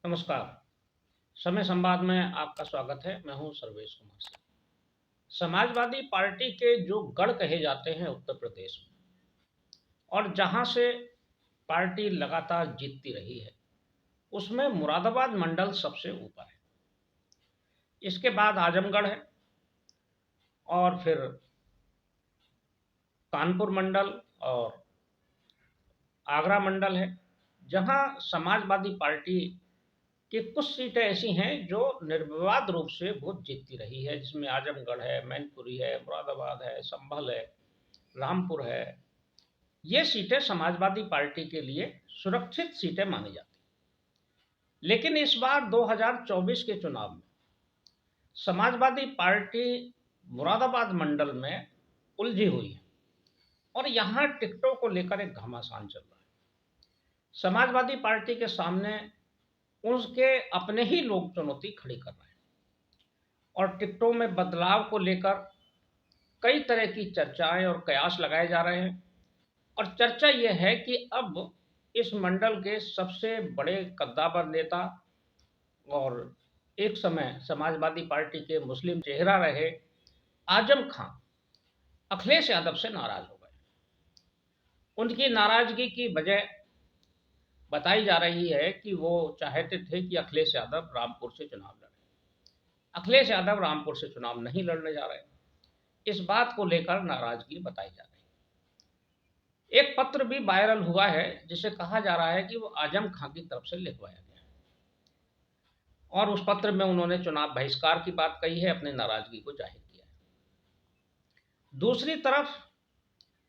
नमस्कार। समय संवाद में आपका स्वागत है। मैं हूं सर्वेश कुमार सिंह। समाजवादी पार्टी के जो गढ़ कहे जाते हैं उत्तर प्रदेश में, और जहां से पार्टी लगातार जीतती रही है, उसमें मुरादाबाद मंडल सबसे ऊपर है। इसके बाद आजमगढ़ है, और फिर कानपुर मंडल और आगरा मंडल है, जहां समाजवादी पार्टी कि कुछ सीटें ऐसी हैं जो निर्विवाद रूप से वोट जीतती रही है, जिसमें आजमगढ़ है, मैनपुरी है, मुरादाबाद है, संभल है, रामपुर है। ये सीटें समाजवादी पार्टी के लिए सुरक्षित सीटें मानी जाती हैं। लेकिन इस बार 2024 के चुनाव में समाजवादी पार्टी मुरादाबाद मंडल में उलझी हुई है, और यहाँ टिकटों को लेकर एक घमासान चल रहा है। समाजवादी पार्टी के सामने उसके अपने ही लोग चुनौती खड़ी कर रहे हैं, और टिकटों में बदलाव को लेकर कई तरह की चर्चाएं और कयास लगाए जा रहे हैं। और चर्चा यह है कि अब इस मंडल के सबसे बड़े कद्दावर नेता और एक समय समाजवादी पार्टी के मुस्लिम चेहरा रहे आजम खां अखिलेश यादव से नाराज हो गए। उनकी नाराजगी की वजह बताई जा रही है कि वो चाहते थे कि अखिलेश यादव रामपुर से चुनाव लड़े। अखिलेश यादव रामपुर से चुनाव नहीं लड़ने जा रहे। इस बात को लेकर नाराजगी बताई जा रही है। एक पत्र भी वायरल हुआ है, जिसे कहा जा रहा है कि वो आजम खां की तरफ से लिखवाया गया है, और उस पत्र में उन्होंने चुनाव बहिष्कार की बात कही है, अपनी नाराजगी को जाहिर किया है। दूसरी तरफ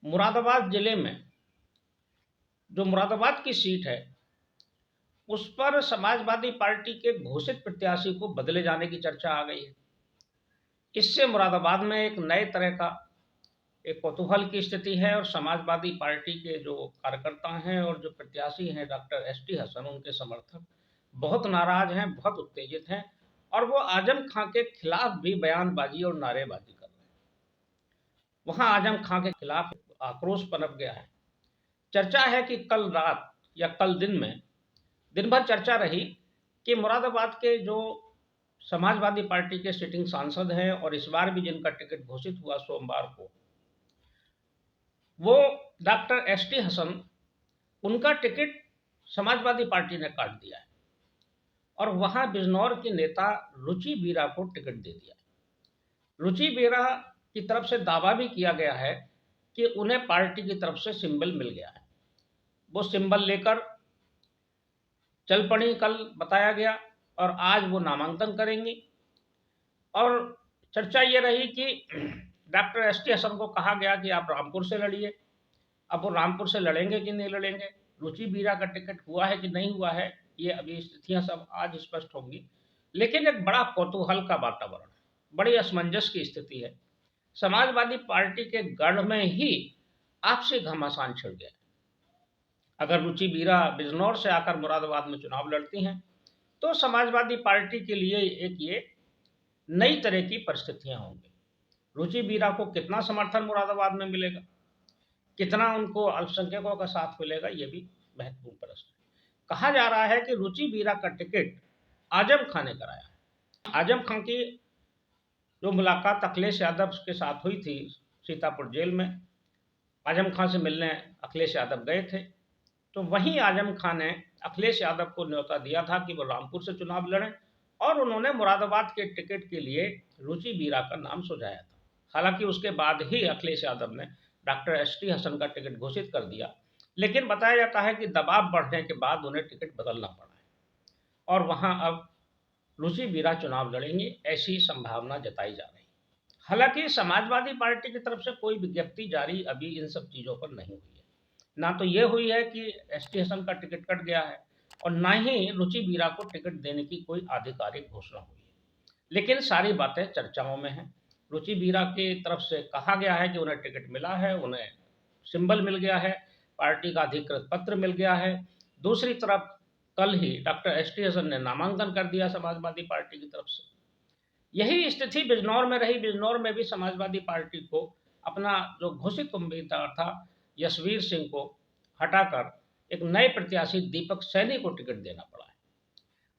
मुरादाबाद जिले में जो मुरादाबाद की सीट है, उस पर समाजवादी पार्टी के घोषित प्रत्याशी को बदले जाने की चर्चा आ गई है। इससे मुरादाबाद में एक नए तरह का एक कौतूहल की स्थिति है, और समाजवादी पार्टी के जो कार्यकर्ता हैं और जो प्रत्याशी हैं डॉक्टर एसटी हसन, उनके समर्थक बहुत नाराज हैं, बहुत उत्तेजित हैं, और वो आजम खां के खिलाफ भी बयानबाजी और नारेबाजी कर रहे हैं। वहां आजम खां के खिलाफ आक्रोश पनप गया है। चर्चा है कि कल रात या कल दिन भर चर्चा रही कि मुरादाबाद के जो समाजवादी पार्टी के सिटिंग सांसद हैं, और इस बार भी जिनका टिकट घोषित हुआ सोमवार को, वो डॉक्टर एसटी हसन, उनका टिकट समाजवादी पार्टी ने काट दिया है, और वहां बिजनौर की नेता रुचि बीरा को टिकट दे दिया है। रुचि बीरा की तरफ से दावा भी किया गया है कि उन्हें पार्टी की तरफ से सिंबल मिल गया है। वो सिंबल लेकर चल पड़ी कल, बताया गया, और आज वो नामांकन करेंगी। और चर्चा ये रही कि डॉक्टर एसटी हसन को कहा गया कि आप रामपुर से लड़िए। अब वो रामपुर से लड़ेंगे कि नहीं लड़ेंगे, रुचि बीरा का टिकट हुआ है कि नहीं हुआ है, ये अभी स्थितियां सब आज स्पष्ट होंगी। लेकिन एक बड़ा कौतूहल का वातावरण है, बड़ी असमंजस की स्थिति है। समाजवादी पार्टी के गढ़ में ही आपसी घमासान छिड़ गया। अगर रुचि बीरा बिजनौर से आकर मुरादाबाद में चुनाव लड़ती हैं, तो समाजवादी पार्टी के लिए एक ये नई तरह की परिस्थितियां होंगी। रुचि बीरा को कितना समर्थन मुरादाबाद में मिलेगा, कितना उनको अल्पसंख्यकों का साथ मिलेगा, ये भी महत्वपूर्ण प्रश्न है। कहा जा रहा है कि रुचि बीरा का टिकट आजम खां ने कराया है। आजम खां की जो मुलाकात अखिलेश यादव के साथ हुई थी सीतापुर जेल में, आजम खां से मिलने अखिलेश यादव गए थे, तो वहीं आजम खां ने अखिलेश यादव को न्योता दिया था कि वो रामपुर से चुनाव लड़ें, और उन्होंने मुरादाबाद के टिकट के लिए रुचि बीरा का नाम सुझाया था। हालांकि उसके बाद ही अखिलेश यादव ने डॉक्टर एसटी हसन का टिकट घोषित कर दिया, लेकिन बताया जाता है कि दबाव बढ़ने के बाद उन्हें टिकट बदलना पड़ा है, और वहां अब रुचि बीरा चुनाव लड़ेंगी, ऐसी संभावना जताई जा रही है। हालांकि समाजवादी पार्टी की तरफ से कोई विज्ञप्ति जारी अभी इन सब चीज़ों पर नहीं हुई है। ना तो ये हुई है कि एसटी हसन का टिकट कट गया है, और ना ही रुचि बीरा को टिकट देने की कोई आधिकारिक घोषणा हुई है। लेकिन सारी बातें चर्चाओं में हैं। रुचि बीरा की तरफ से कहा गया है कि उन्हें टिकट मिला है, उन्हें सिंबल मिल गया है, पार्टी का अधिकृत पत्र मिल गया है। दूसरी तरफ कल ही डॉक्टर एसटी हसन ने नामांकन कर दिया समाजवादी पार्टी की तरफ से। यही स्थिति बिजनौर में रही। बिजनौर में भी समाजवादी पार्टी को अपना जो घोषित उम्मीदवार था यशवीर सिंह को हटाकर एक नए प्रत्याशी दीपक सैनी को टिकट देना पड़ा है।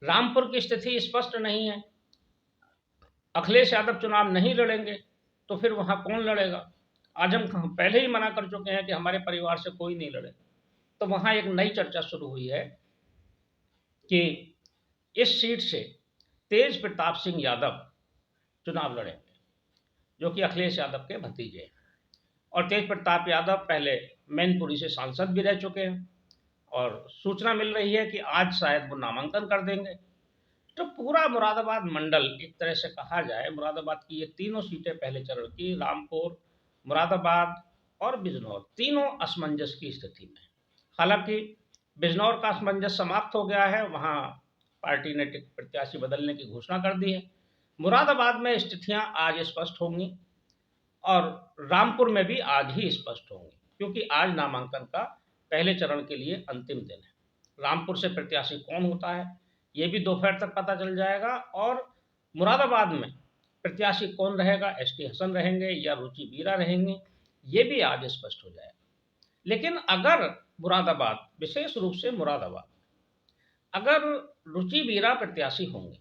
रामपुर की स्थिति स्पष्ट नहीं है। अखिलेश यादव चुनाव नहीं लड़ेंगे तो फिर वहाँ कौन लड़ेगा? आजम खां पहले ही मना कर चुके हैं कि हमारे परिवार से कोई नहीं लड़े। तो वहाँ एक नई चर्चा शुरू हुई है कि इस सीट से तेज प्रताप सिंह यादव चुनाव लड़ेंगे, जो कि अखिलेश यादव के भतीजे हैं। और तेज प्रताप यादव पहले मैनपुरी से सांसद भी रह चुके हैं और सूचना मिल रही है कि आज शायद वो नामांकन कर देंगे। तो पूरा मुरादाबाद मंडल, एक तरह से कहा जाए, मुरादाबाद की ये तीनों सीटें पहले चरण की, रामपुर, मुरादाबाद और बिजनौर, तीनों असमंजस की स्थिति में। हालांकि बिजनौर का असमंजस समाप्त हो गया है, वहां पार्टी ने प्रत्याशी बदलने की घोषणा कर दी है। मुरादाबाद में स्थितियां आज स्पष्ट होंगी और रामपुर में भी आज ही स्पष्ट होंगी, क्योंकि आज नामांकन का पहले चरण के लिए अंतिम दिन है। रामपुर से प्रत्याशी कौन होता है ये भी दोपहर तक पता चल जाएगा, और मुरादाबाद में प्रत्याशी कौन रहेगा, एसटी हसन रहेंगे या रुचि बीरा रहेंगे, ये भी आज स्पष्ट हो जाएगा। लेकिन अगर मुरादाबाद, विशेष रूप से मुरादाबाद, अगर रुचि बीरा प्रत्याशी होंगे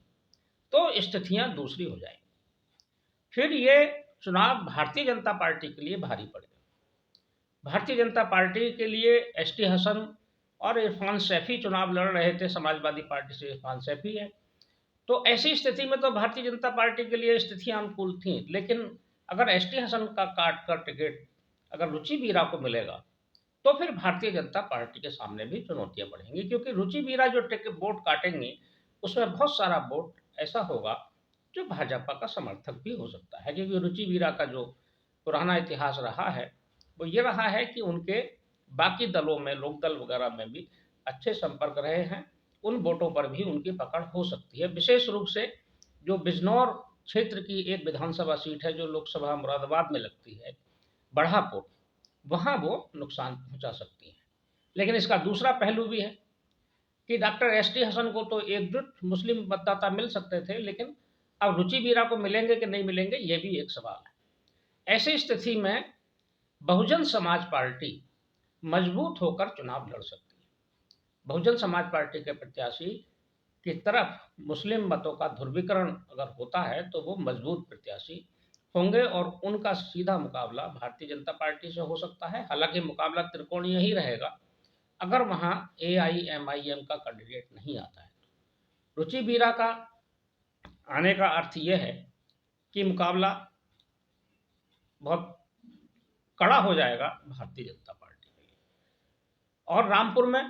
तो स्थितियां दूसरी हो जाएंगी। फिर ये चुनाव भारतीय जनता पार्टी के लिए भारी पड़ेगा। भारतीय जनता पार्टी के लिए एसटी हसन और इरफान सैफी चुनाव लड़ रहे थे, समाजवादी पार्टी से इरफान सैफी है। तो ऐसी स्थिति में तो भारतीय जनता पार्टी के लिए स्थितियां अनुकूल थी, लेकिन अगर एसटी हसन का काट कर टिकट अगर रुचि बीरा को मिलेगा तो फिर भारतीय जनता पार्टी के सामने भी चुनौतियां बढ़ेंगी, क्योंकि रुचि बीरा जो टिकट वोट काटेंगे उसमें बहुत सारा वोट ऐसा होगा जो भाजपा का समर्थक भी हो सकता है, क्योंकि रुचि बीरा का जो पुराना इतिहास रहा है वो ये रहा है कि उनके बाकी दलों में, लोकदल वगैरह में भी अच्छे संपर्क रहे हैं। उन वोटों पर भी उनकी पकड़ हो सकती है। विशेष रूप से जो बिजनौर क्षेत्र की एक विधानसभा सीट है जो लोकसभा मुरादाबाद में लगती है, बढ़ापुर, वहाँ वो नुकसान पहुंचा सकती है। लेकिन इसका दूसरा पहलू भी है कि डॉक्टर एस टी हसन को तो एकजुट मुस्लिम मतदाता मिल सकते थे, लेकिन अब रुचि बीरा को मिलेंगे कि नहीं मिलेंगे ये भी एक सवाल है। ऐसी स्थिति में बहुजन समाज पार्टी मजबूत होकर चुनाव लड़ सकती है। बहुजन समाज पार्टी के प्रत्याशी की तरफ मुस्लिम मतों का ध्रुवीकरण अगर होता है तो वो मजबूत प्रत्याशी होंगे और उनका सीधा मुकाबला भारतीय जनता पार्टी से हो सकता है। हालांकि मुकाबला त्रिकोणीय ही रहेगा अगर वहां AIMIM का कैंडिडेट नहीं आता है। रुचि बीरा का आने का अर्थ यह है कि मुकाबला बहुत कड़ा हो जाएगा भारतीय जनता पार्टी के लिए। और रामपुर में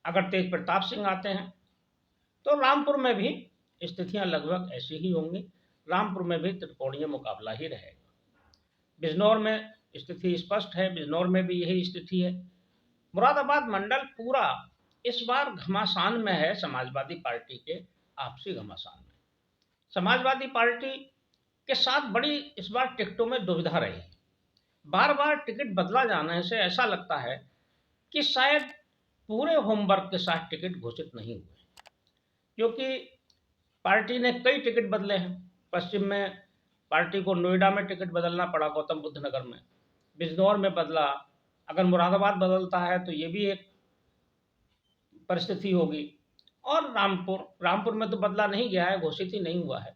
अगर तेज प्रताप सिंह आते हैं तो रामपुर में भी स्थितियां लगभग ऐसी ही होंगी। रामपुर में भी त्रिकोणीय मुकाबला ही रहेगा। बिजनौर में स्थिति स्पष्ट है, बिजनौर में भी यही स्थिति है। मुरादाबाद मंडल पूरा इस बार घमासान में है, समाजवादी पार्टी के आपसी घमासान में। समाजवादी पार्टी के साथ बड़ी इस बार टिकटों में दुविधा रही। बार बार टिकट बदला जाने से ऐसा लगता है कि शायद पूरे होमवर्क के साथ टिकट घोषित नहीं हुए, क्योंकि पार्टी ने कई टिकट बदले हैं। पश्चिम में पार्टी को नोएडा में टिकट बदलना पड़ा, गौतम बुद्ध नगर में, बिजनौर में बदला। अगर मुरादाबाद बदलता है तो ये भी एक परिस्थिति होगी। और रामपुर में तो बदला नहीं गया है, घोषित ही नहीं हुआ है,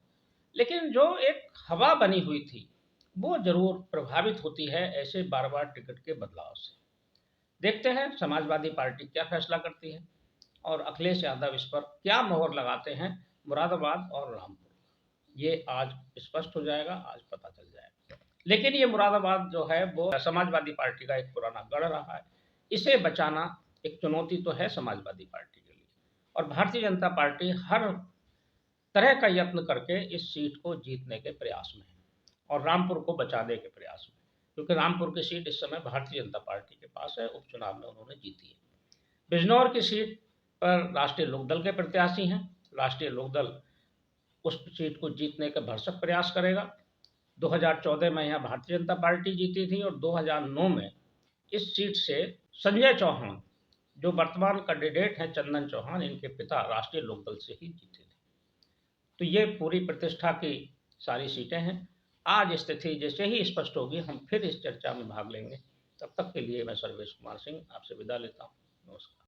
लेकिन जो एक हवा बनी हुई थी वो जरूर प्रभावित होती है ऐसे बार बार टिकट के बदलाव से। देखते हैं समाजवादी पार्टी क्या फैसला करती है और अखिलेश यादव इस पर क्या मोहर लगाते हैं मुरादाबाद और रामपुर। ये आज स्पष्ट हो जाएगा, आज पता चल जाएगा। लेकिन ये मुरादाबाद जो है वो समाजवादी पार्टी का एक पुराना गढ़ रहा है, इसे बचाना एक चुनौती तो है समाजवादी पार्टी के लिए। और भारतीय जनता पार्टी हर तरह का यत्न करके इस सीट को जीतने के प्रयास में है और रामपुर को बचाने के प्रयास में, क्योंकि रामपुर की सीट इस समय भारतीय जनता पार्टी के पास है, उपचुनाव में उन्होंने जीती है। बिजनौर की सीट पर राष्ट्रीय लोकदल के प्रत्याशी हैं। राष्ट्रीय लोकदल उस सीट को जीतने का भरसक प्रयास करेगा। 2014 में यहाँ भारतीय जनता पार्टी जीती थी और 2009 में इस सीट से संजय चौहान, जो वर्तमान कैंडिडेट हैं चंदन चौहान, इनके पिता राष्ट्रीय लोकदल से ही जीते थे। तो ये पूरी प्रतिष्ठा की सारी सीटें हैं। आज स्थिति जैसे ही स्पष्ट होगी हम फिर इस चर्चा में भाग लेंगे। तब तक के लिए मैं सर्वेश कुमार सिंह आपसे विदा लेता हूँ। नमस्कार।